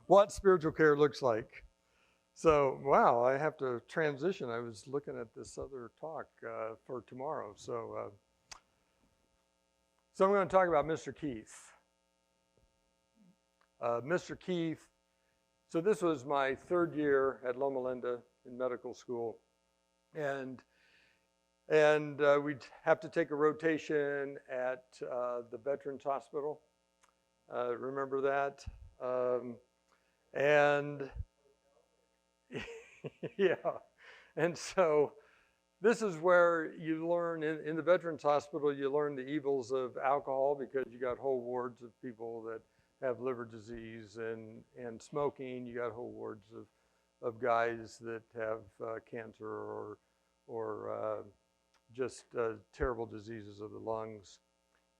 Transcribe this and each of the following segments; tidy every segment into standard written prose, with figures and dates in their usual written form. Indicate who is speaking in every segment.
Speaker 1: what spiritual care looks like. So, wow, I have to transition. I was looking at this other talk for tomorrow. So I'm going to talk about Mr. Keith. Mr. Keith, so this was my third year at Loma Linda in medical school. And we'd have to take a rotation at the Veterans Hospital. Remember that? And yeah, and so this is where you learn in the Veterans Hospital, you learn the evils of alcohol because you got whole wards of people that have liver disease and smoking. You got whole wards of guys that have cancer or just terrible diseases of the lungs.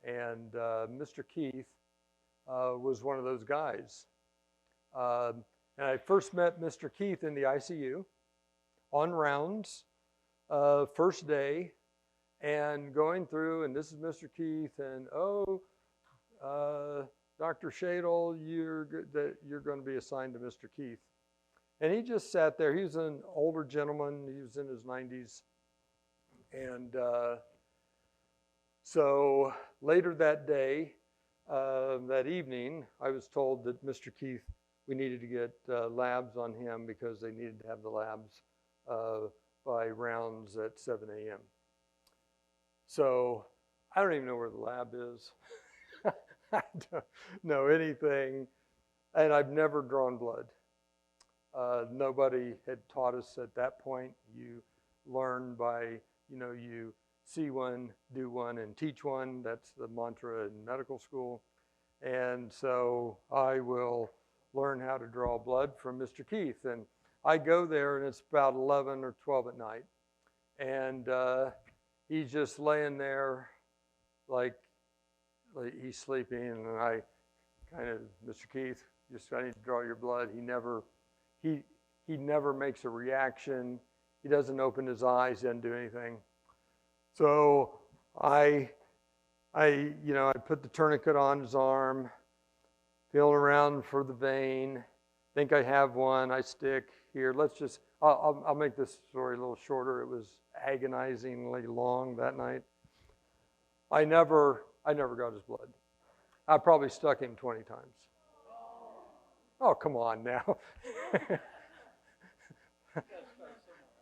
Speaker 1: And Mr. Keith was one of those guys. And I first met Mr. Keith in the ICU on rounds, first day, and going through, and this is Mr. Keith, and Dr. Shadle, you're going to be assigned to Mr. Keith. And he just sat there. He was an older gentleman. He was in his 90s. And so later that day, that evening, I was told that Mr. Keith, we needed to get labs on him because they needed to have the labs by rounds at 7 a.m. So I don't even know where the lab is. I don't know anything. And I've never drawn blood. Nobody had taught us at that point. You learn by, you see one, do one, and teach one. That's the mantra in medical school. And so I will learn how to draw blood from Mr. Keith. And I go there, and it's about 11 or 12 at night. And he's just laying there like he's sleeping. And I kind of, Mr. Keith, I need to draw your blood. He never makes a reaction. He doesn't open his eyes, doesn't do anything. So I put the tourniquet on his arm, feeling around for the vein, think I have one, I stick here. I'll make this story a little shorter. It was agonizingly long that night. I never got his blood. I probably stuck him 20 times. Oh, come on now.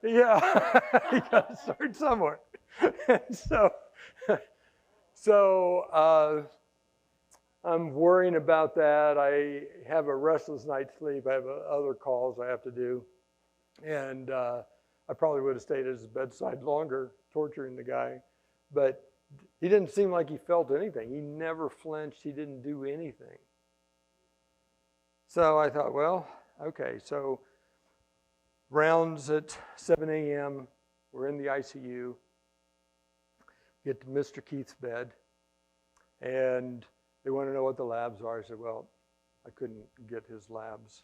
Speaker 1: Yeah, you got to start somewhere. So I'm worrying about that. I have a restless night's sleep. I have other calls I have to do. And I probably would have stayed at his bedside longer, torturing the guy. But he didn't seem like he felt anything. He never flinched. He didn't do anything. So I thought, well, okay. So rounds at 7 a.m. We're in the ICU. Get to Mr. Keith's bed. And they want to know what the labs are. I said, well, I couldn't get his labs.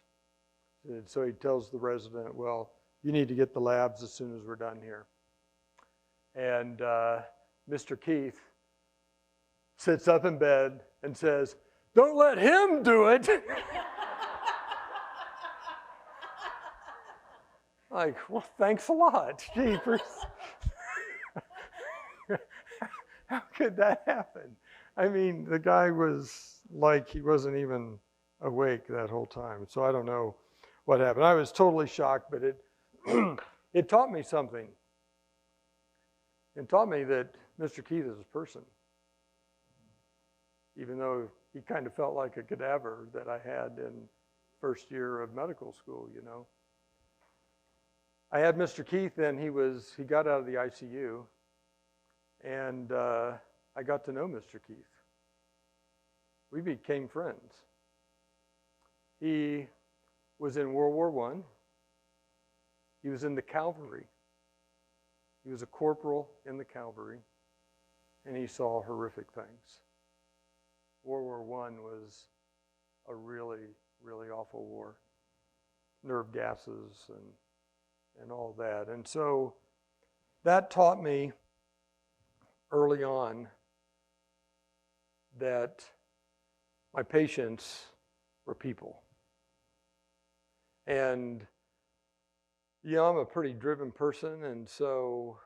Speaker 1: And so he tells the resident, well, you need to get the labs as soon as we're done here. And Mr. Keith sits up in bed and says, don't let him do it. Like, well, thanks a lot, jeepers. How could that happen? I mean, the guy was like he wasn't even awake that whole time. So I don't know what happened. I was totally shocked, but it taught me something. It taught me that Mr. Keith is a person, even though he kind of felt like a cadaver that I had in first year of medical school, I had Mr. Keith, and he got out of the ICU, and I got to know Mr. Keith. We became friends. He was in World War I. He was in the cavalry. He was a corporal in the cavalry, and he saw horrific things. World War I was a really, really awful war. Nerve gases and all that. And so that taught me early on that my patients were people. And, I'm a pretty driven person, and so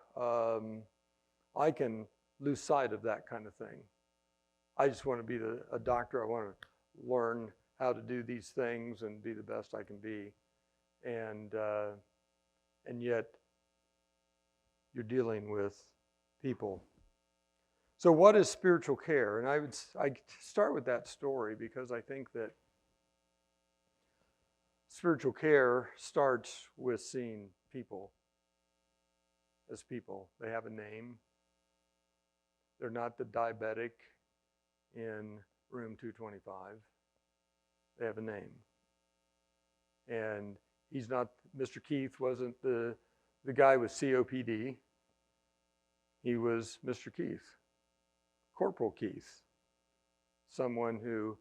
Speaker 1: I can lose sight of that kind of thing. I just want to be a doctor. I want to learn how to do these things and be the best I can be. And yet, you're dealing with people. So what is spiritual care? And I start with that story because I think that spiritual care starts with seeing people as people. They have a name. They're not the diabetic in room 225. They have a name. And he's not, Mr. Keith wasn't the guy with COPD. He was Mr. Keith, Corporal Keith, someone who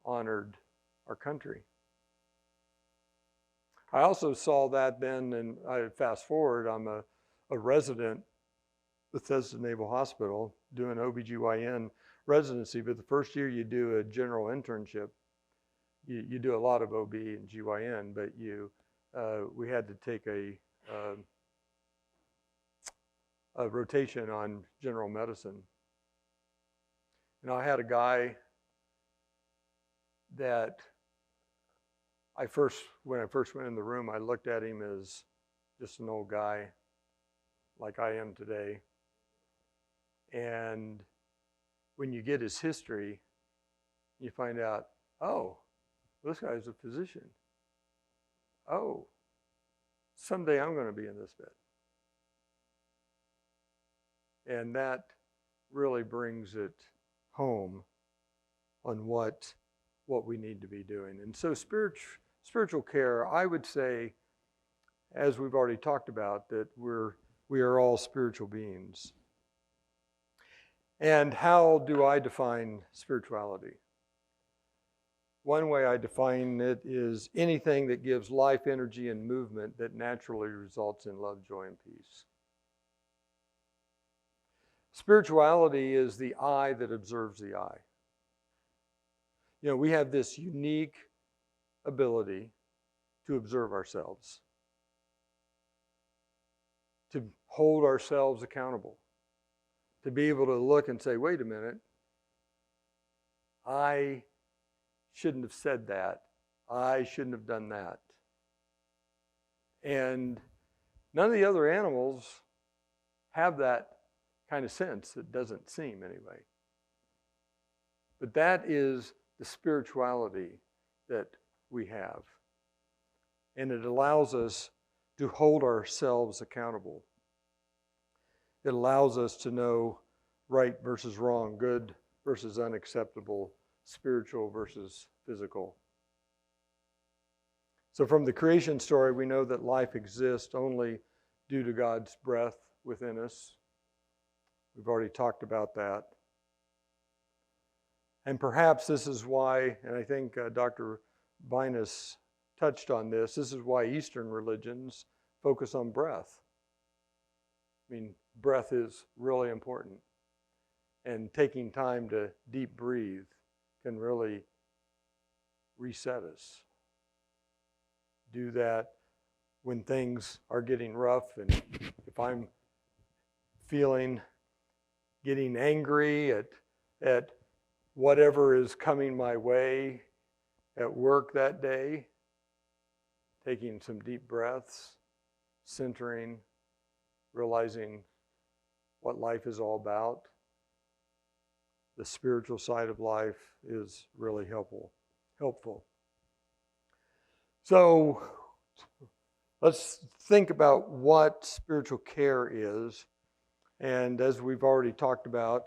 Speaker 1: honored our country. I also saw that then, and I fast forward, I'm a resident at Bethesda Naval Hospital doing OBGYN residency, but the first year you do a general internship. You do a lot of OB and GYN, but we had to take a rotation on general medicine. And I had a guy that when I first went in the room, I looked at him as just an old guy like I am today. And when you get his history, you find out, oh, this guy's a physician. Oh, someday I'm going to be in this bed. And that really brings it home on what we need to be doing. And so spiritual care, I would say, as we've already talked about, that we are all spiritual beings. And how do I define spirituality? One way I define it is anything that gives life, energy, and movement that naturally results in love, joy, and peace. Spirituality is the eye that observes the eye. We have this unique ability to observe ourselves, to hold ourselves accountable, to be able to look and say, wait a minute, I shouldn't have said that. I shouldn't have done that. And none of the other animals have that kind of sense. It doesn't seem anyway. But that is the spirituality that we have. And it allows us to hold ourselves accountable. It allows us to know right versus wrong, good versus unacceptable, spiritual versus physical. So from the creation story, we know that life exists only due to God's breath within us. We've already talked about that. And perhaps this is why, and I think Dr. Binus touched on this is why Eastern religions focus on breath. I mean, breath is really important. And taking time to deep breathe can really reset us. Do that when things are getting rough, and if I'm getting angry at whatever is coming my way at work that day, taking some deep breaths, centering, realizing what life is all about. The spiritual side of life is really helpful. So let's think about what spiritual care is. And as we've already talked about,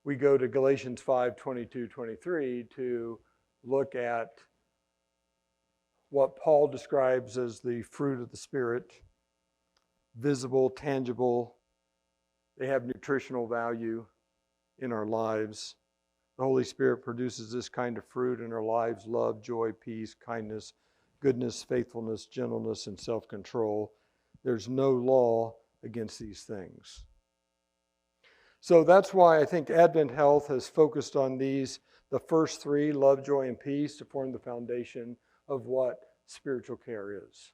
Speaker 1: we go to Galatians 5:22-23 to look at what Paul describes as the fruit of the Spirit, visible, tangible. They have nutritional value in our lives. The Holy Spirit produces this kind of fruit in our lives: love, joy, peace, kindness, goodness, faithfulness, gentleness, and self-control. There's no law against these things. So that's why I think Advent Health has focused on the first three, love, joy, and peace, to form the foundation of what spiritual care is.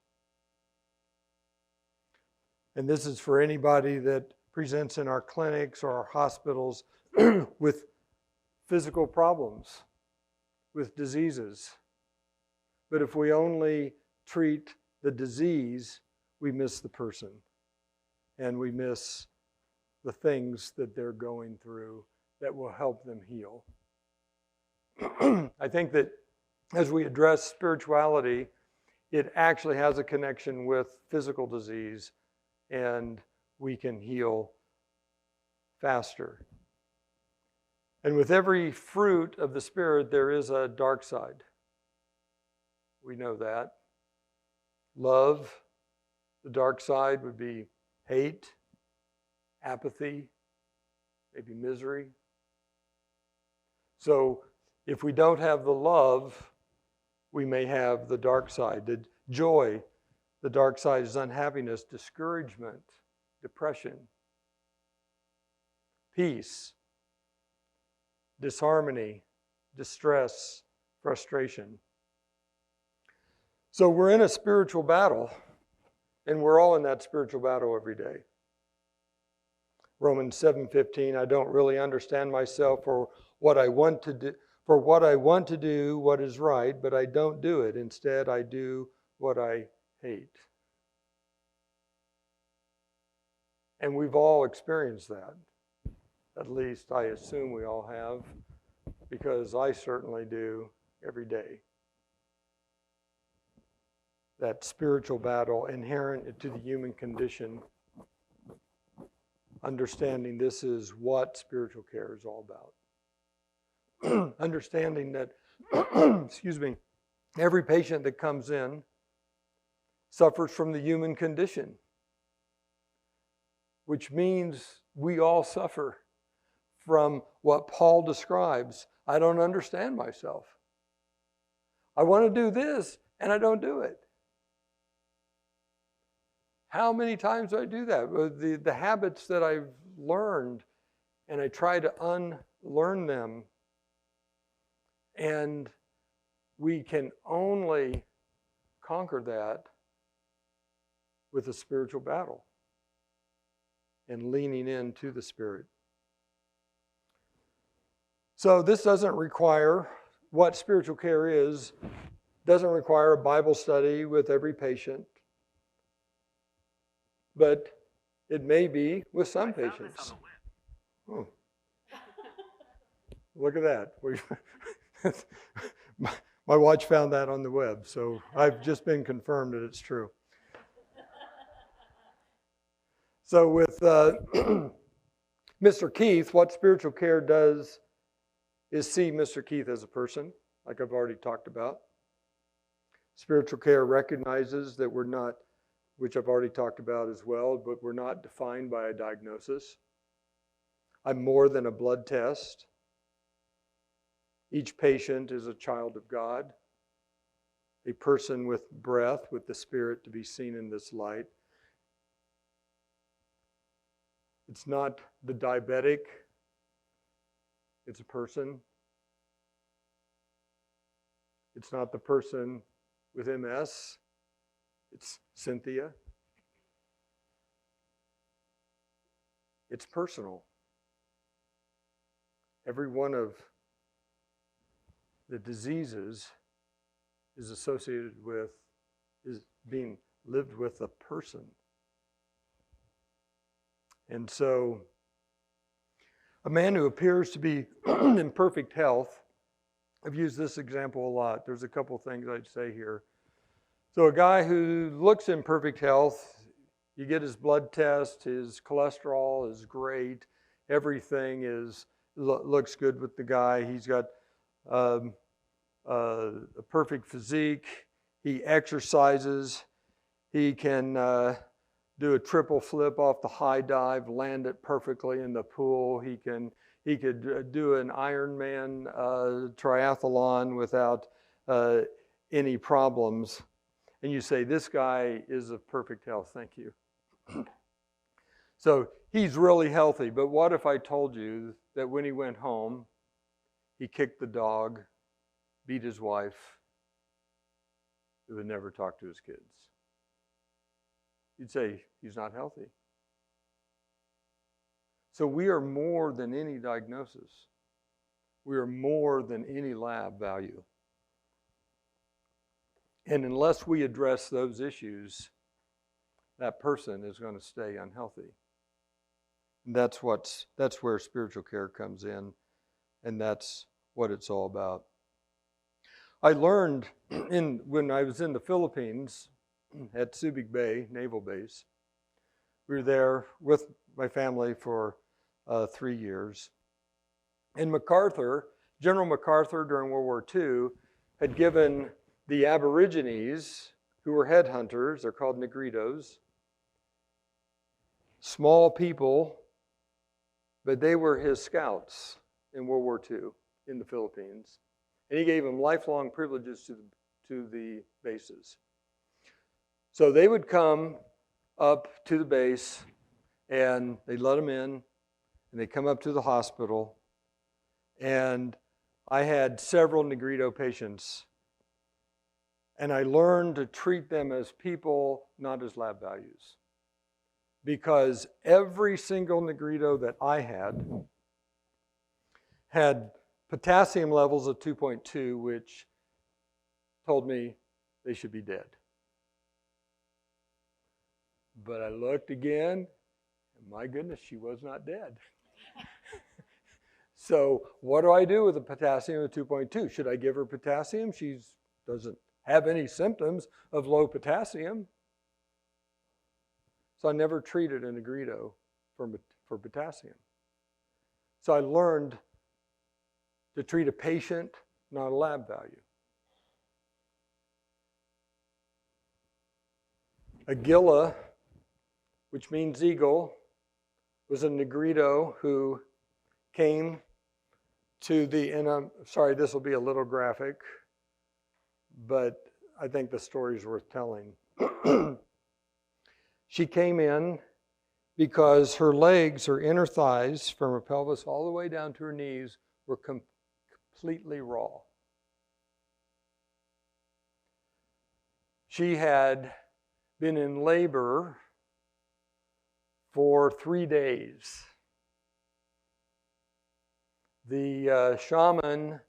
Speaker 1: And this is for anybody that presents in our clinics or our hospitals with physical problems, with diseases. But if we only treat the disease, we miss the person. And we miss the things that they're going through that will help them heal. I think that as we address spirituality, it actually has a connection with physical disease, and we can heal faster. And with every fruit of the Spirit, there is a dark side. We know that. Love, the dark side would be hate, apathy, maybe misery. So if we don't have the love, we may have the dark side. The joy, the dark side is unhappiness, discouragement, depression, peace, disharmony, distress, frustration. So we're in a spiritual battle, and we're all in that spiritual battle every day. Romans 7:15, I don't really understand myself for what I want to do, what is right, but I don't do it. Instead, I do what I hate. And we've all experienced that. At least I assume we all have, because I certainly do every day. That spiritual battle inherent to the human condition, understanding this is what spiritual care is all about. Understanding that, every patient that comes in suffers from the human condition, which means we all suffer from what Paul describes. I don't understand myself. I want to do this, and I don't do it. How many times do I do that? The habits that I've learned, and I try to unlearn them. And we can only conquer that with a spiritual battle and leaning into the Spirit. So this doesn't require, what spiritual care is, doesn't require a Bible study with every patient. But it may be with some patients. Oh. Look at that. My watch found that on the web, so I've just been confirmed that it's true. So with Mr. Keith, what spiritual care does is see Mr. Keith as a person, like I've already talked about. Spiritual care recognizes that we're not, which I've already talked about as well, but we're not defined by a diagnosis. I'm more than a blood test. Each patient is a child of God, a person with breath, with the Spirit to be seen in this light. It's not the diabetic, it's a person. It's not the person with MS, it's Cynthia. It's personal. Every one of the diseases is associated with, is being lived with a person. And so, a man who appears to be in perfect health, I've used this example a lot. There's a couple things I'd say here. So a guy who looks in perfect health, you get his blood test, his cholesterol is great, everything looks good with the guy. He's got a perfect physique. He exercises. He can do a triple flip off the high dive, land it perfectly in the pool. He could do an Ironman triathlon without any problems. And you say, this guy is of perfect health. Thank you. So he's really healthy. But what if I told you that when he went home, he kicked the dog, beat his wife, that would never talk to his kids. You'd say, he's not healthy. So we are more than any diagnosis. We are more than any lab value. And unless we address those issues, that person is going to stay unhealthy. And that's where spiritual care comes in, and that's what it's all about. I learned when I was in the Philippines at Subic Bay Naval Base. We were there with my family for 3 years. And General MacArthur during World War II had given the Aborigines, who were headhunters, they're called Negritos, small people, but they were his scouts in World War II in the Philippines. And he gave them lifelong privileges to the bases. So they would come up to the base, and they'd let them in, and they'd come up to the hospital. And I had several Negrito patients, and I learned to treat them as people, not as lab values. Because every single Negrito that I had potassium levels of 2.2, which told me they should be dead. But I looked again, and my goodness, she was not dead. So what do I do with a potassium of 2.2? Should I give her potassium? She doesn't have any symptoms of low potassium. So I never treated a Negrito for potassium. So I learned to treat a patient, not a lab value. Aguila, which means eagle, was a Negrito who came to and I'm sorry, this will be a little graphic, but I think the story's worth telling. She came in because her legs, her inner thighs, from her pelvis all the way down to her knees, were completely raw. She had been in labor for 3 days. The shaman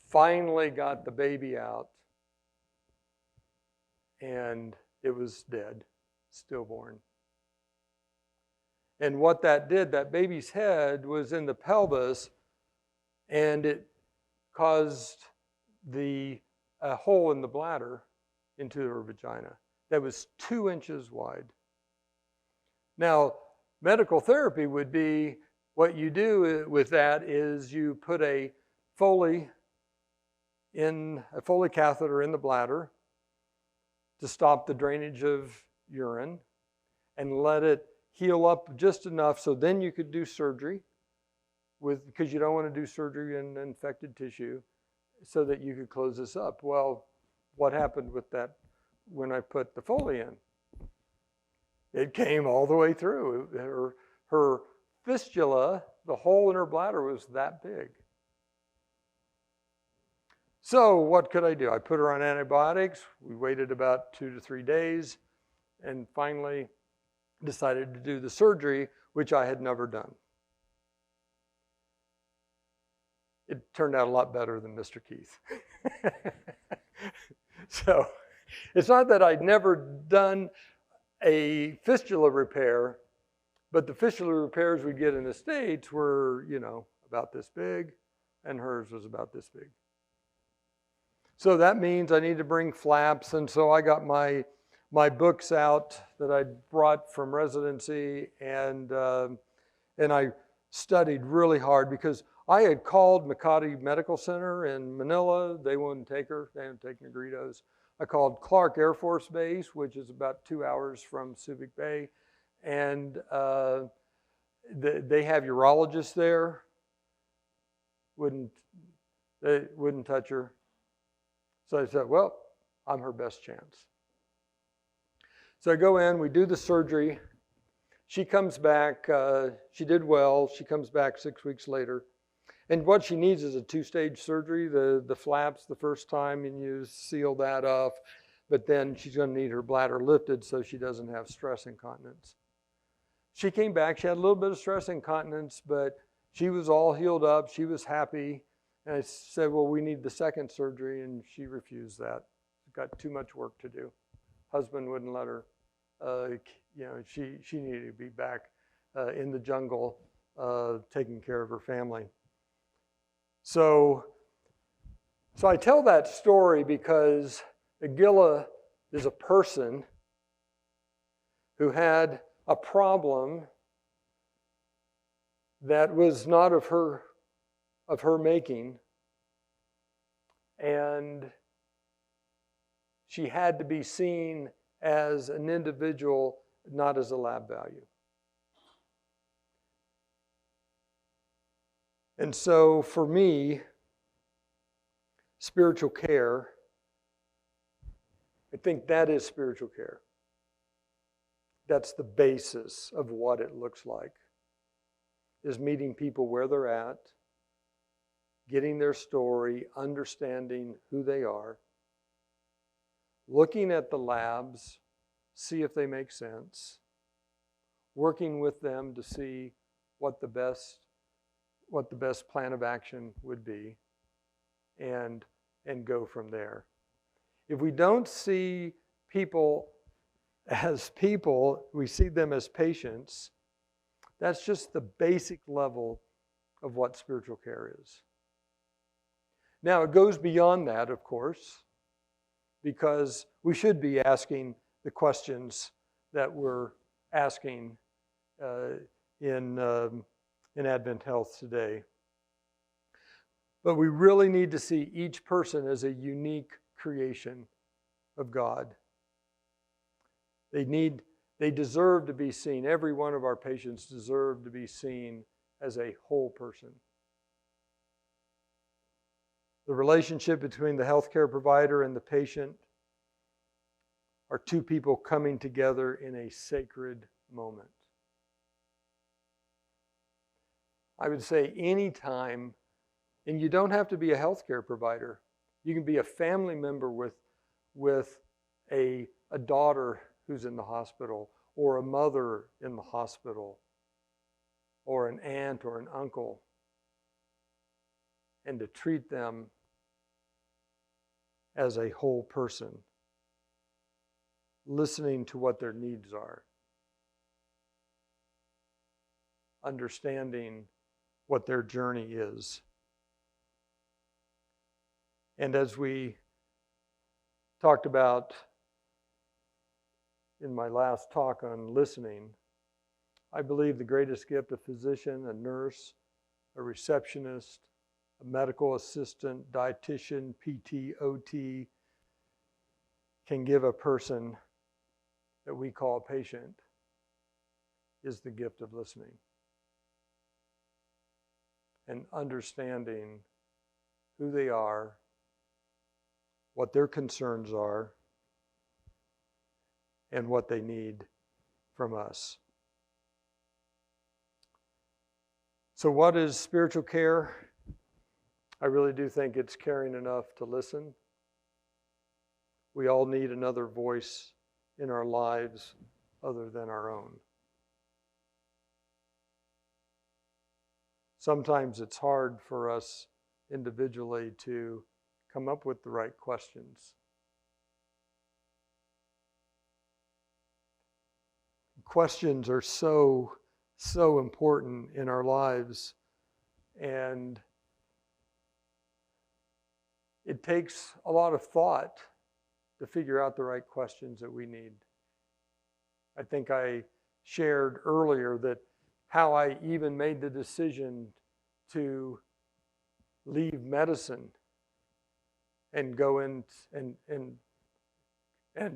Speaker 1: finally got the baby out, and it was dead, stillborn. And what that did, that baby's head was in the pelvis, and it caused a hole in the bladder into her vagina that was 2 inches wide. Now, medical therapy would be, what you do with that is you put a Foley catheter in the bladder to stop the drainage of urine and let it heal up just enough so then you could do surgery because you don't want to do surgery in infected tissue so that you could close this up. Well, what happened with that when I put the Foley in? It came all the way through. Her fistula, the hole in her bladder was that big. So what could I do? I put her on antibiotics. We waited about 2 to 3 days and finally decided to do the surgery, which I had never done. It turned out a lot better than Mr. Keith. So it's not that I'd never done a fistula repair, but the fistula repairs we get in the States were, about this big, and hers was about this big. So that means I need to bring flaps, and so I got my books out that I brought from residency, and I studied really hard because I had called Makati Medical Center in Manila. They wouldn't take her. They didn't take Negritos. I called Clark Air Force Base, which is about 2 hours from Subic Bay, and they have urologists there. They wouldn't touch her. So I said, well, I'm her best chance. So I go in, we do the surgery. She comes back, she did well. She comes back 6 weeks later. And what she needs is a 2-stage surgery. The flaps the first time, and you seal that off. but then she's going to need her bladder lifted so she doesn't have stress incontinence. She came back, she had a little bit of stress incontinence, but she was all healed up, she was happy. And I said, well, we need the second surgery, and she refused that. Got too much work to do. Husband wouldn't let her. She needed to be back in the jungle taking care of her family. So I tell that story because Agila is a person who had a problem that was not of her making, and she had to be seen as an individual, not as a lab value. And so for me, spiritual care, I think that is spiritual care. That's the basis of what it looks like, is meeting people where they're at, getting their story, understanding who they are, looking at the labs, see if they make sense, working with them to see what the best plan of action would be, and go from there. If we don't see people as people, we see them as patients, that's just the basic level of what spiritual care is. Now, it goes beyond that, of course, because we should be asking the questions that we're asking in Advent Health today. But we really need to see each person as a unique creation of God. They deserve to be seen. Every one of our patients deserve to be seen as a whole person. The relationship between the healthcare provider and the patient are two people coming together in a sacred moment. I would say anytime, and you don't have to be a healthcare provider. You can be a family member with a daughter who's in the hospital, or a mother in the hospital, or an aunt or an uncle, and to treat them as a whole person, listening to what their needs are, understanding what their journey is. And as we talked about in my last talk on listening, I believe the greatest gift a physician, a nurse, a receptionist, a medical assistant, dietitian, PT, OT can give a person that we call a patient is the gift of listening and understanding who they are, what their concerns are, and what they need from us. So what is spiritual care? I really do think it's caring enough to listen. We all need another voice in our lives other than our own. Sometimes it's hard for us individually to come up with the right questions. Questions are so important in our lives, and it takes a lot of thought to figure out the right questions that we need. I think I shared earlier that how I even made the decision to leave medicine and go in and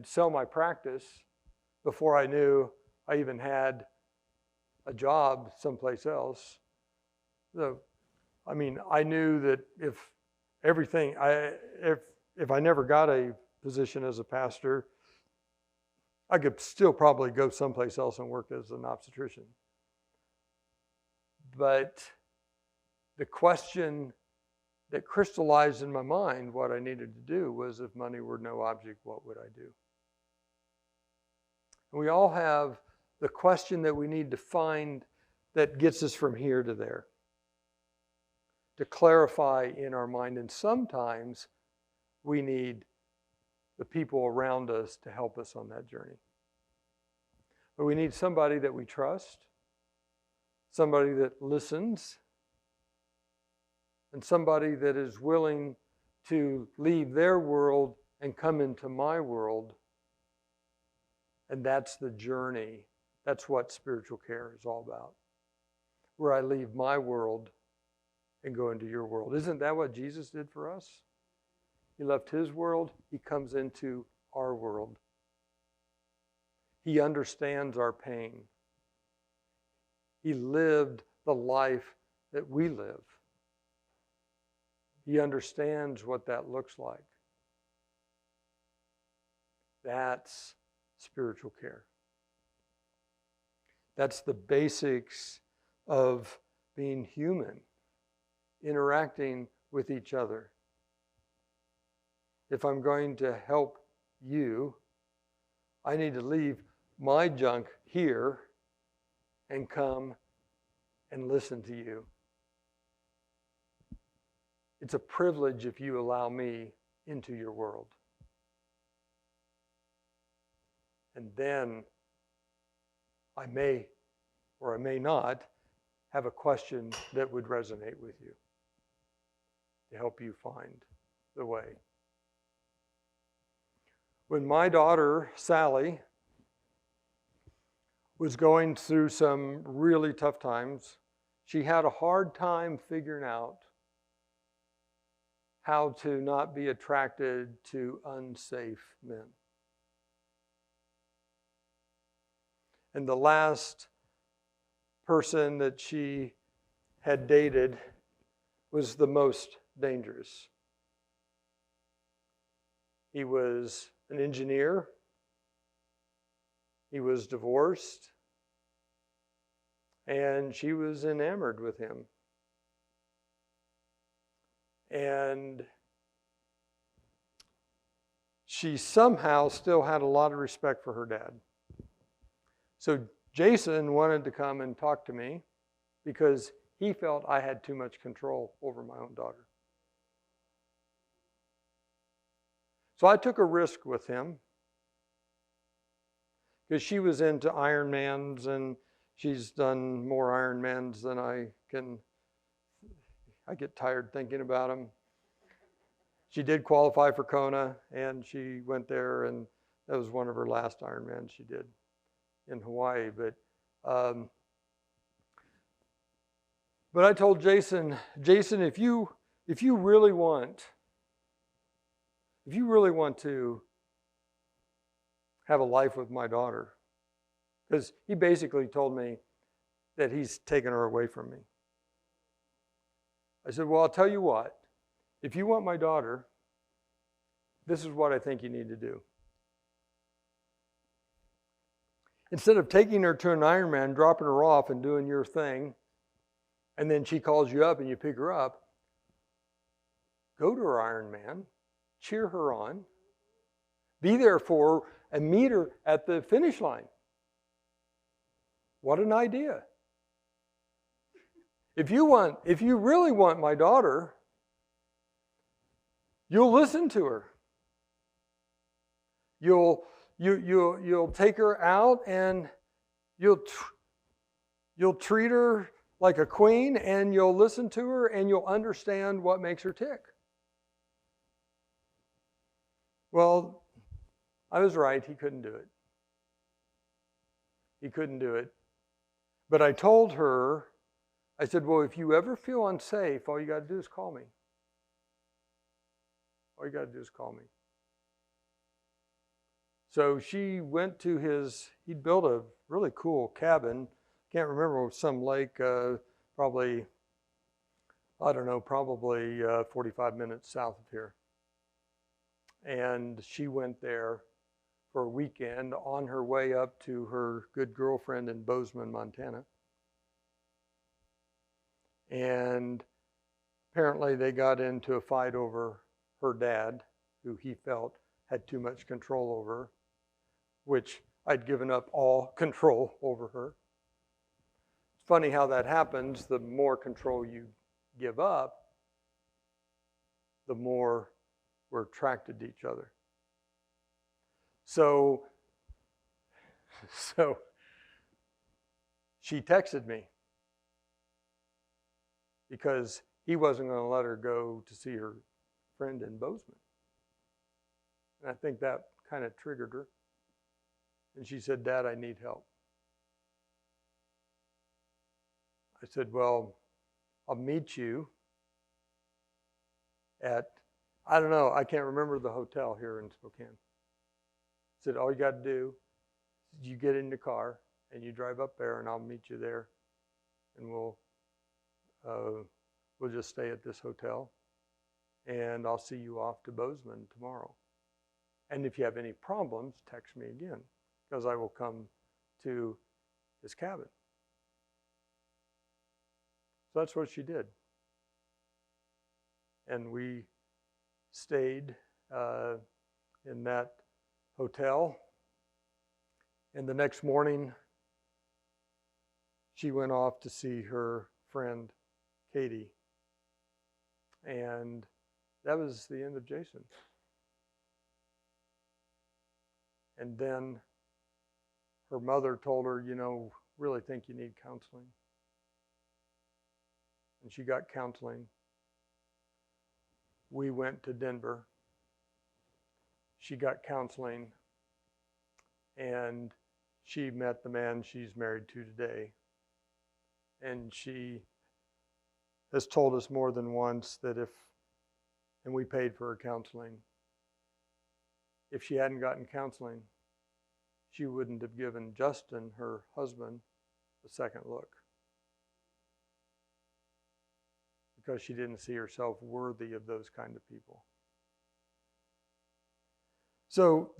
Speaker 1: sell my practice before I knew I even had a job someplace else. So, I mean, I knew that if I never got a position as a pastor, I could still probably go someplace else and work as an obstetrician. But the question that crystallized in my mind what I needed to do was, if money were no object, what would I do? And we all have the question that we need to find that gets us from here to there, to clarify in our mind. And sometimes we need the people around us to help us on that journey. But we need somebody that we trust, somebody that listens, and somebody that is willing to leave their world and come into my world. And that's the journey. That's what spiritual care is all about. Where I leave my world and go into your world. Isn't that what Jesus did for us? He left his world. He comes into our world. He understands our pain. He lived the life that we live. He understands what that looks like. That's spiritual care. That's the basics of being human, interacting with each other. If I'm going to help you, I need to leave my junk here and come and listen to you. It's a privilege if you allow me into your world. And then I may, or I may not, have a question that would resonate with you to help you find the way. When my daughter, Sally, was going through some really tough times, she had a hard time figuring out how to not be attracted to unsafe men. And the last person that she had dated was the most dangerous. He was an engineer. He was divorced. And she was enamored with him. And she somehow still had a lot of respect for her dad. So Jason wanted to come and talk to me because he felt I had too much control over my own daughter. So I took a risk with him because she was into Ironmans, and she's done more Ironmans than I get tired thinking about them. She did qualify for Kona, and she went there, and that was one of her last Ironmans she did in Hawaii. But I told Jason, if you really want to have a life with my daughter, because he basically told me that he's taken her away from me. I said, well, I'll tell you what. If you want my daughter, this is what I think you need to do. Instead of taking her to an Ironman, dropping her off and doing your thing, and then she calls you up and you pick her up, go to her Ironman, cheer her on, be there for her, and meet her at the finish line. What an idea. If you really want my daughter, you'll listen to her. You'll take her out, and you'll treat her like a queen, and you'll listen to her, and you'll understand what makes her tick. Well, I was right. He couldn't do it. He couldn't do it. But I told her, I said, well, if you ever feel unsafe, all you got to do is call me. All you got to do is call me. So she went to he'd built a really cool cabin. Can't remember, some lake, probably 45 minutes south of here. And she went there for a weekend on her way up to her good girlfriend in Bozeman, Montana. And Apparently they got into a fight over her dad, who he felt had too much control over her, which I'd given up all control over her. It's funny how that happens. The more control you give up, the more we're attracted to each other. So she texted me because he wasn't going to let her go to see her friend in Bozeman. And I think that kind of triggered her. And she said, "Dad, I need help." I said, "Well, I'll meet you at, I don't know, I can't remember the hotel here in Spokane." I said, "All you got to do is you get in the car and you drive up there, and I'll meet you there, and we'll just stay at this hotel, and I'll see you off to Bozeman tomorrow. And if you have any problems, text me again, because I will come to his cabin." So that's what she did. And we stayed in that hotel. And the next morning, she went off to see her friend, Katie. And that was the end of Jason. And then her mother told her, "You know, really think you need counseling." And she got counseling. We went to Denver. She got counseling. And she met the man she's married to today. And she has told us more than once that and we paid for her counseling, if she hadn't gotten counseling, she wouldn't have given Justin, her husband, a second look, because she didn't see herself worthy of those kind of people. So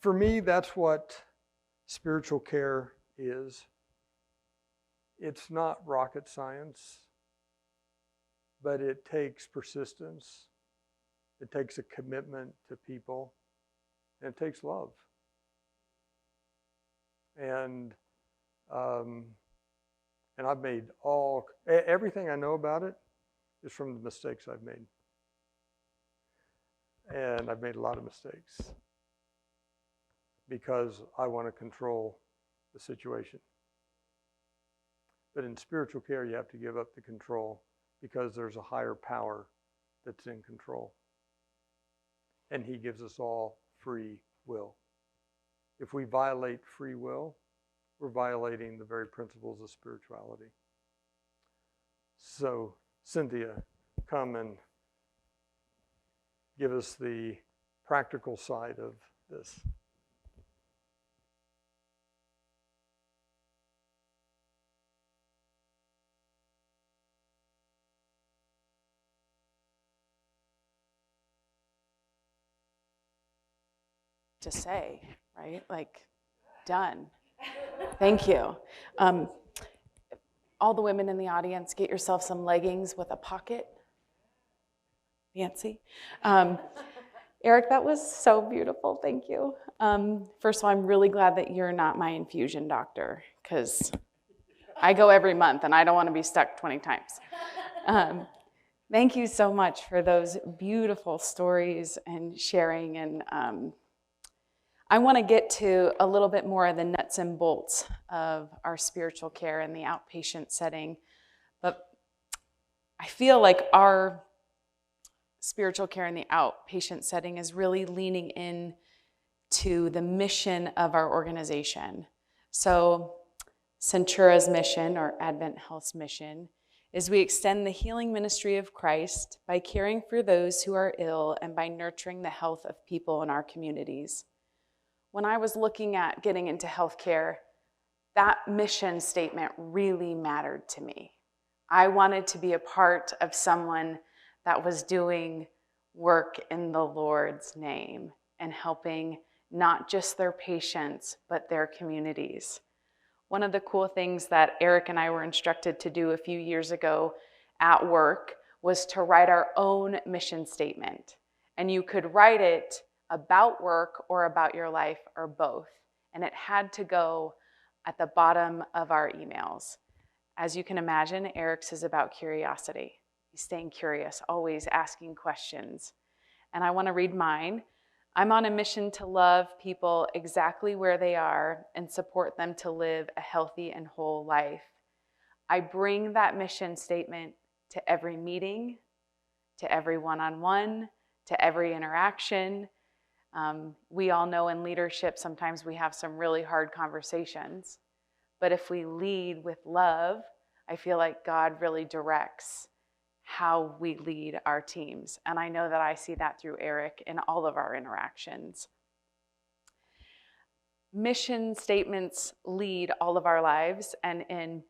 Speaker 1: for me, that's what spiritual care is. It's not rocket science, but it takes persistence. It takes a commitment to people, and it takes love. And I've made everything I know about it is from the mistakes I've made. And I've made a lot of mistakes because I want to control the situation. But in spiritual care, you have to give up the control, because there's a higher power that's in control. And he gives us all free will. If we violate free will, we're violating the very principles of spirituality. So, Cynthia, come and give us the practical side of this.
Speaker 2: To say, right? Like, done. Thank you. All the women in the audience, get yourself some leggings with a pocket. Fancy. Eric, that was so beautiful. Thank you. First of all, I'm really glad that you're not my infusion doctor, because I go every month and I don't want to be stuck 20 times. Thank you so much for those beautiful stories and sharing. And I want to get to a little bit more of the nuts and bolts of our spiritual care in the outpatient setting. But I feel like our spiritual care in the outpatient setting is really leaning in to the mission of our organization. So Centura's mission, or Advent Health's mission, is we extend the healing ministry of Christ by caring for those who are ill and by nurturing the health of people in our communities. When I was looking at getting into healthcare, that mission statement really mattered to me. I wanted to be a part of someone that was doing work in the Lord's name and helping not just their patients, but their communities. One of the cool things that Eric and I were instructed to do a few years ago at work was to write our own mission statement. And you could write it about work or about your life or both. And it had to go at the bottom of our emails. As you can imagine, Eric's is about curiosity. He's staying curious, always asking questions. And I want to read mine. I'm on a mission to love people exactly where they are and support them to live a healthy and whole life. I bring that mission statement to every meeting, to every one-on-one, to every interaction. We all know in leadership, sometimes we have some really hard conversations. But if we lead with love, I feel like God really directs how we lead our teams. And I know that I see that through Eric in all of our interactions. Mission statements lead all of our lives. And in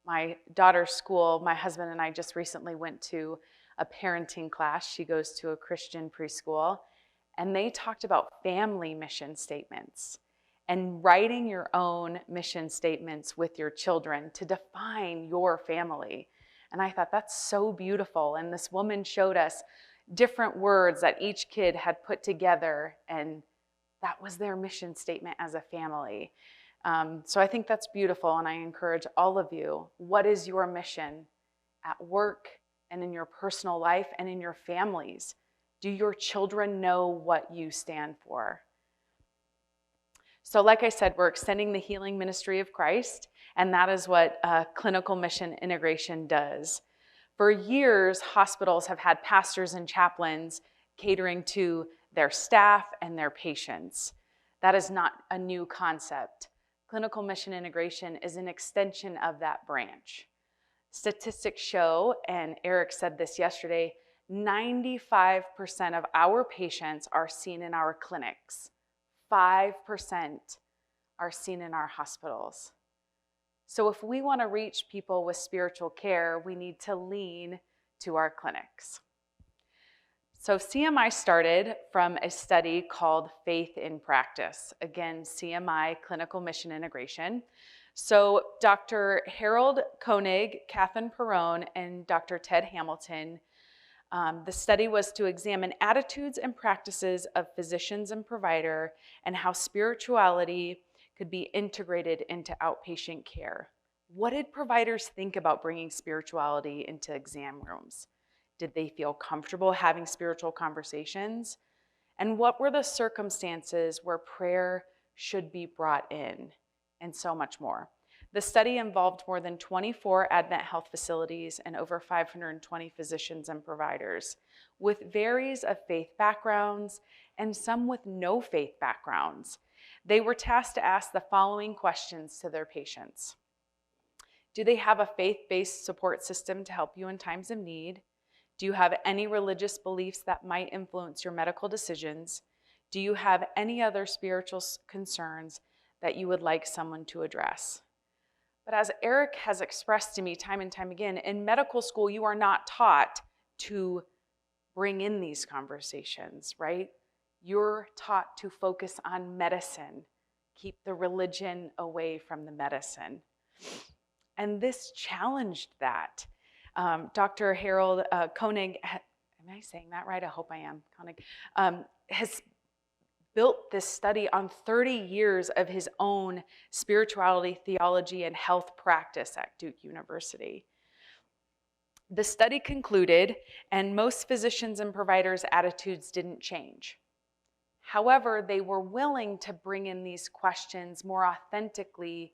Speaker 2: my daughter's school, my husband and I just recently went to a parenting class. She goes to a Christian preschool. And they talked about family mission statements and writing your own mission statements with your children to define your family. And I thought, that's so beautiful. And this woman showed us different words that each kid had put together, and that was their mission statement as a family. So I think that's beautiful, and I encourage all of you, what is your mission at work and in your personal life and in your families? Do your children know what you stand for? So like I said, we're extending the healing ministry of Christ, and that is what clinical mission integration does. For years, hospitals have had pastors and chaplains catering to their staff and their patients. That is not a new concept. Clinical mission integration is an extension of that branch. Statistics show, and Eric said this yesterday, 95% of our patients are seen in our clinics. 5% are seen in our hospitals. So if we want to reach people with spiritual care, we need to lean to our clinics. So CMI started from a study called Faith in Practice. Again, CMI, Clinical Mission Integration. So Dr. Harold Koenig, Catherine Perrone, and Dr. Ted Hamilton, the study was to examine attitudes and practices of physicians and provider and how spirituality could be integrated into outpatient care. What did providers think about bringing spirituality into exam rooms? Did they feel comfortable having spiritual conversations? And what were the circumstances where prayer should be brought in? And so much more. The study involved more than 24 Advent Health facilities and over 520 physicians and providers with varies of faith backgrounds and some with no faith backgrounds. They were tasked to ask the following questions to their patients. Do they have a faith-based support system to help you in times of need? Do you have any religious beliefs that might influence your medical decisions? Do you have any other spiritual concerns that you would like someone to address? But as Eric has expressed to me time and time again, in medical school, you are not taught to bring in these conversations, right? You're taught to focus on medicine, keep the religion away from the medicine. And this challenged that. Dr. Harold Koenig, am I saying that right? I hope I am. Koenig has built this study on 30 years of his own spirituality, theology, and health practice at Duke University. The study concluded, and most physicians and providers' attitudes didn't change. However, they were willing to bring in these questions more authentically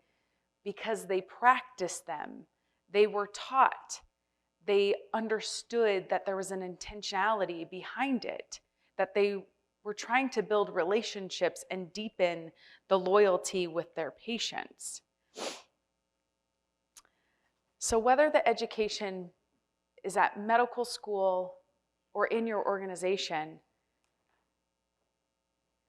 Speaker 2: because they practiced them. They were taught. They understood that there was an intentionality behind it, that they were trying to build relationships and deepen the loyalty with their patients. So whether the education is at medical school or in your organization,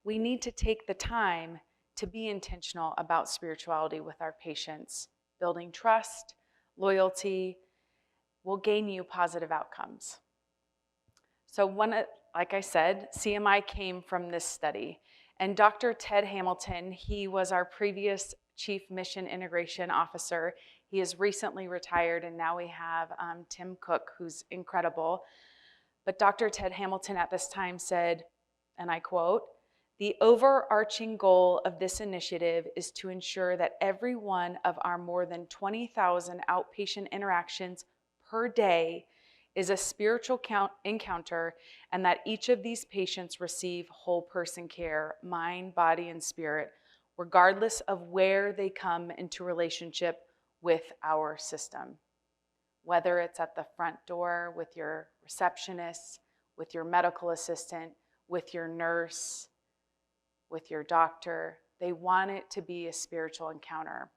Speaker 2: we need to take the time to be intentional about spirituality with our patients. Building trust, loyalty will gain you positive outcomes. So like I said, CMI came from this study. And Dr. Ted Hamilton, he was our previous Chief Mission Integration Officer. He has recently retired, and now we have Tim Cook, who's incredible. But Dr. Ted Hamilton at this time said, and I quote, "The overarching goal of this initiative is to ensure that every one of our more than 20,000 outpatient interactions per day is a spiritual encounter, and that each of these patients receive whole person care, mind, body, and spirit, regardless of where they come into relationship with our system. Whether it's at the front door with your receptionist, with your medical assistant, with your nurse, with your doctor, they want it to be a spiritual encounter."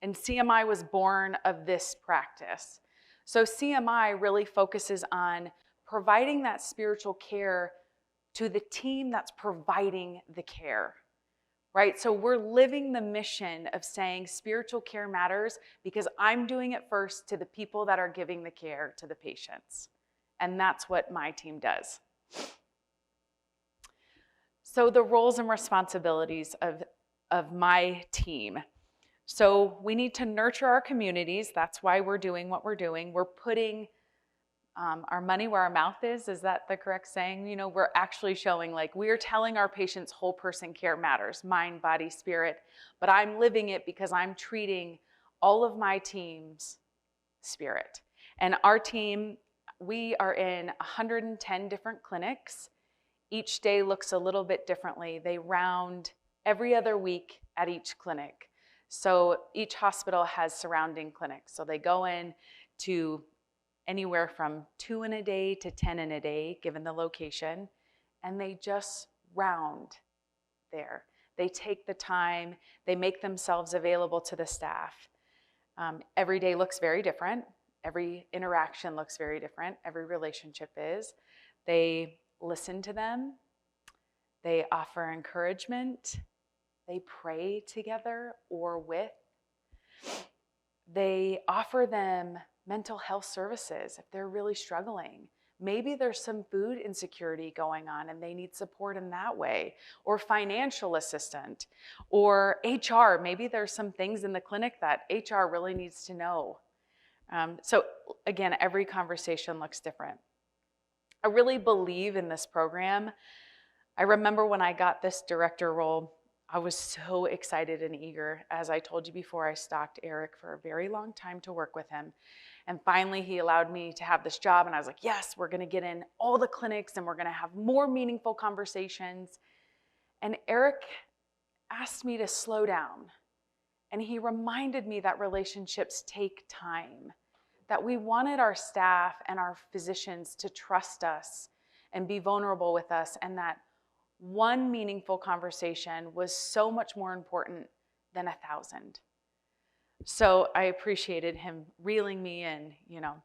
Speaker 2: And CMI was born of this practice. So CMI really focuses on providing that spiritual care to the team that's providing the care, right? So we're living the mission of saying spiritual care matters because I'm doing it first to the people that are giving the care to the patients. And that's what my team does. So the roles and responsibilities of my team. So we need to nurture our communities. That's why we're doing what we're doing. We're putting our money where our mouth is. Is that the correct saying? You know, we're actually showing, like, we are telling our patients whole person care matters, mind, body, spirit, but I'm living it because I'm treating all of my team's spirit. And our team, we are in 110 different clinics. Each day looks a little bit differently. They round every other week at each clinic. So each hospital has surrounding clinics. So they go in to anywhere from 2 in a day to 10 in a day, given the location, and they just round there. They take the time, they make themselves available to the staff. Every day looks very different. Every interaction looks very different. Every relationship is. They listen to them. They offer encouragement. They pray together or with. They offer them mental health services if they're really struggling. Maybe there's some food insecurity going on and they need support in that way, or financial assistance, or HR. Maybe there's some things in the clinic that HR really needs to know. So again, every conversation looks different. I really believe in this program. I remember when I got this director role, I was so excited and eager. As I told you before, I stalked Eric for a very long time to work with him. And finally, he allowed me to have this job. And I was like, yes, we're going to get in all the clinics and we're going to have more meaningful conversations. And Eric asked me to slow down. And he reminded me that relationships take time, that we wanted our staff and our physicians to trust us and be vulnerable with us, and that one meaningful conversation was so much more important than 1,000. So I appreciated him reeling me in, you know.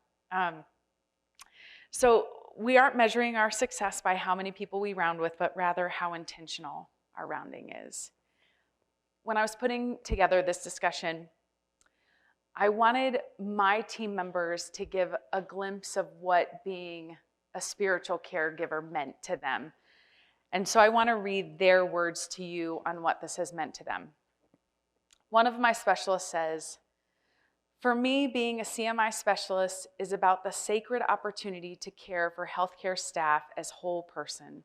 Speaker 2: So we aren't measuring our success by how many people we round with, but rather how intentional our rounding is. When I was putting together this discussion, I wanted my team members to give a glimpse of what being a spiritual caregiver meant to them. And so I want to read their words to you on what this has meant to them. One of my specialists says, "For me, being a CMI specialist is about the sacred opportunity to care for healthcare staff as whole person,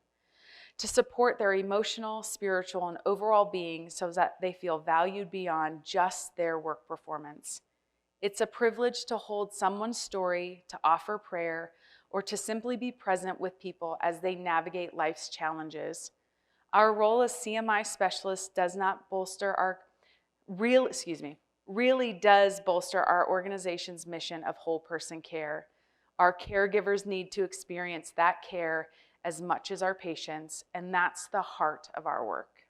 Speaker 2: to support their emotional, spiritual, and overall being so that they feel valued beyond just their work performance. It's a privilege to hold someone's story, to offer prayer, or to simply be present with people as they navigate life's challenges. Our role as CMI specialists does not bolster our really does bolster our organization's mission of whole person care. Our caregivers need to experience that care as much as our patients, and that's the heart of our work."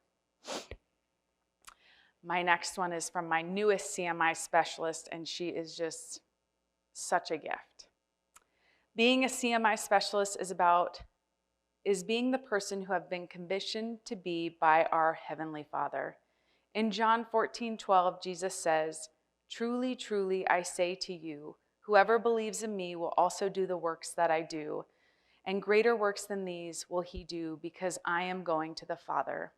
Speaker 2: My next one is from my newest CMI specialist, and she is just such a gift. "Being a CMI specialist is being the person who have been commissioned to be by our Heavenly Father. In John 14:12, Jesus says, 'Truly, truly, I say to you, whoever believes in me will also do the works that I do, and greater works than these will he do because I am going to the Father.'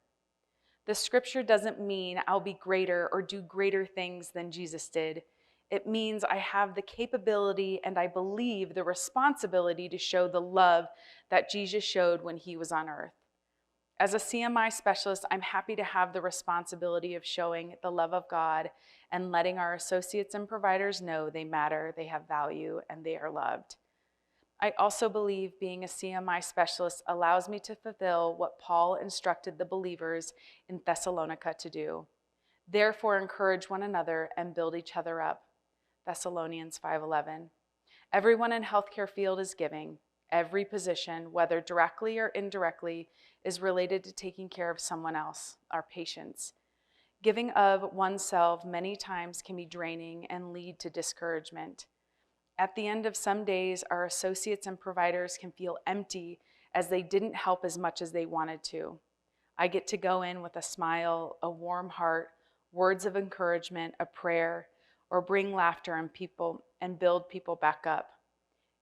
Speaker 2: The scripture doesn't mean I'll be greater or do greater things than Jesus did. It means I have the capability and I believe the responsibility to show the love that Jesus showed when he was on earth. As a CMI specialist, I'm happy to have the responsibility of showing the love of God and letting our associates and providers know they matter, they have value, and they are loved. I also believe being a CMI specialist allows me to fulfill what Paul instructed the believers in Thessalonica to do. Therefore, encourage one another and build each other up. Thessalonians 5:11. Everyone in healthcare field is giving. Every position, whether directly or indirectly, is related to taking care of someone else, our patients. Giving of oneself many times can be draining and lead to discouragement. At the end of some days, our associates and providers can feel empty as they didn't help as much as they wanted to. I get to go in with a smile, a warm heart, words of encouragement, a prayer, or bring laughter in people and build people back up.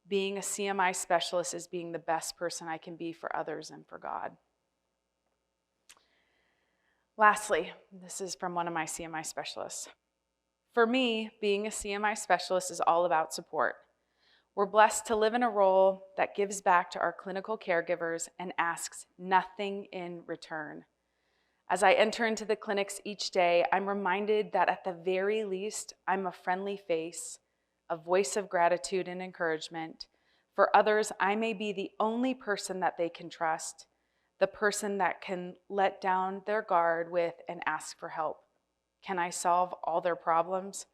Speaker 2: Being a CMI specialist is being the best person I can be for others and for God. Lastly, this is from one of my CMI specialists. For me, being a CMI specialist is all about support. We're blessed to live in a role that gives back to our clinical caregivers and asks nothing in return. As I enter into the clinics each day, I'm reminded that at the very least, I'm a friendly face, a voice of gratitude and encouragement. For others, I may be the only person that they can trust, the person that can let down their guard with and ask for help. Can I solve all their problems?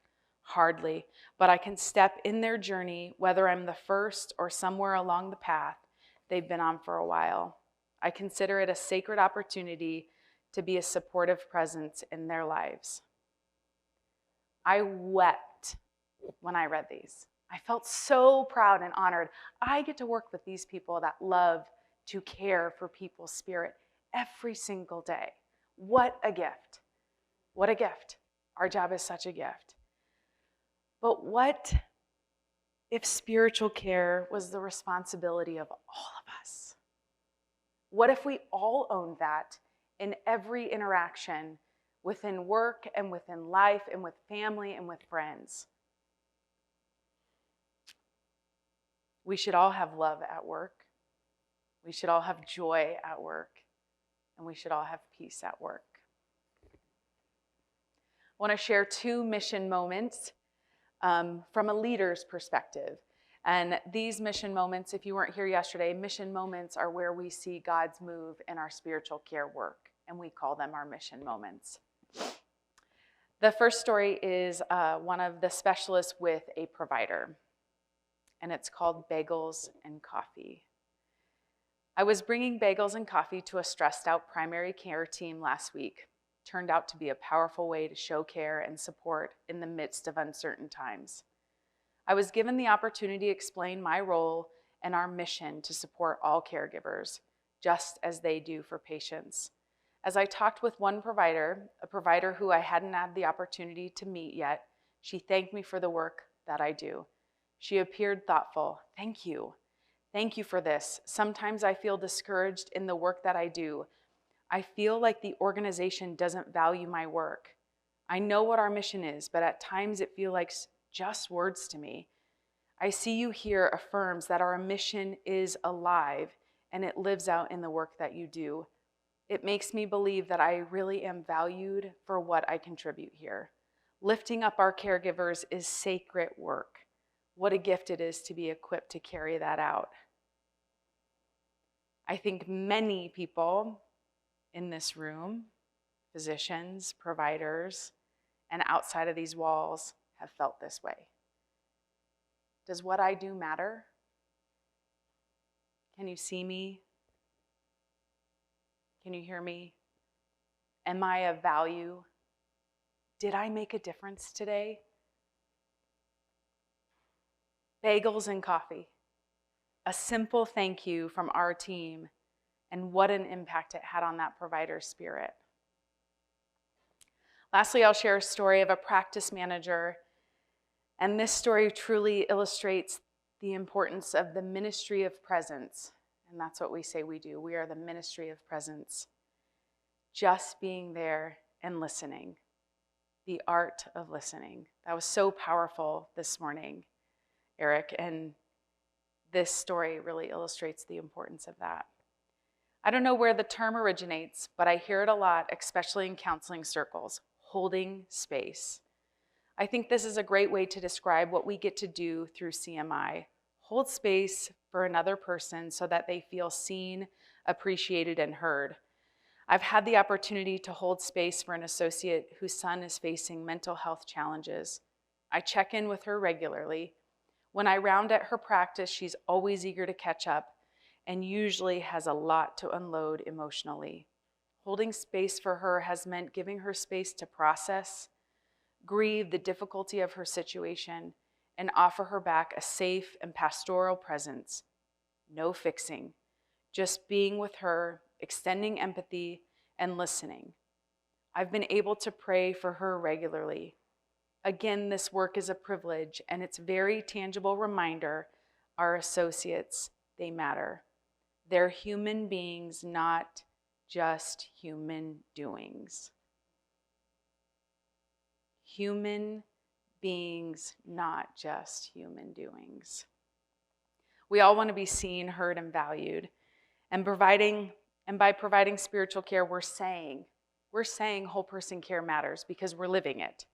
Speaker 2: Hardly, but I can step in their journey, whether I'm the first or somewhere along the path they've been on for a while. I consider it a sacred opportunity to be a supportive presence in their lives. I wept when I read these. I felt so proud and honored. I get to work with these people that love to care for people's spirit every single day. What a gift. What a gift. Our job is such a gift. But what if spiritual care was the responsibility of all of us? What if we all owned that in every interaction within work and within life and with family and with friends? We should all have love at work. We should all have joy at work. And we should all have peace at work. I want to share 2 mission moments from a leader's perspective. And these mission moments, if you weren't here yesterday, mission moments are where we see God's move in our spiritual care work, and we call them our mission moments. The first story is one of the specialists with a provider, and it's called Bagels and Coffee. I was bringing bagels and coffee to a stressed out primary care team last week. Turned out to be a powerful way to show care and support in the midst of uncertain times. I was given the opportunity to explain my role and our mission to support all caregivers, just as they do for patients. As I talked with one provider, a provider who I hadn't had the opportunity to meet yet, she thanked me for the work that I do. She appeared thoughtful. Thank you. Thank you for this. Sometimes I feel discouraged in the work that I do. I feel like the organization doesn't value my work. I know what our mission is, but at times it feels like just words to me. I see you here affirms that our mission is alive and it lives out in the work that you do. It makes me believe that I really am valued for what I contribute here. Lifting up our caregivers is sacred work. What a gift it is to be equipped to carry that out. I think many people in this room, physicians, providers, and outside of these walls have felt this way. Does what I do matter? Can you see me? Can you hear me? Am I of value? Did I make a difference today? Bagels and coffee. A simple thank you from our team, and what an impact it had on that provider's spirit. Lastly, I'll share a story of a practice manager, and this story truly illustrates the importance of the ministry of presence, and that's what we say we do. We are the ministry of presence. just being there and listening. The art of listening. That was so powerful this morning, Eric, and this story really illustrates the importance of that. I don't know where the term originates, but I hear it a lot, especially in counseling circles, holding space. I think this is a great way to describe what we get to do through CMI. Hold space for another person so that they feel seen, appreciated, and heard. I've had the opportunity to hold space for an associate whose son is facing mental health challenges. I check in with her regularly. When I round at her practice, she's always eager to catch up and usually has a lot to unload emotionally. Holding space for her has meant giving her space to process, grieve the difficulty of her situation, and offer her back a safe and pastoral presence. No fixing, just being with her, extending empathy, and listening. I've been able to pray for her regularly. Again, this work is a privilege, and it's a very tangible reminder our associates, they matter. They're human beings, not just human doings. Human beings, not just human doings. We all want to be seen, heard, and valued. And by providing spiritual care, we're saying whole person care matters because we're living it.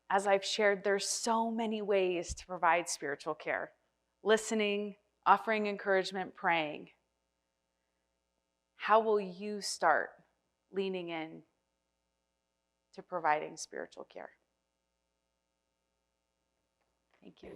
Speaker 2: As I've shared, there's so many ways to provide spiritual care. Listening, offering encouragement, praying. How will you start leaning in to providing spiritual care? Thank you.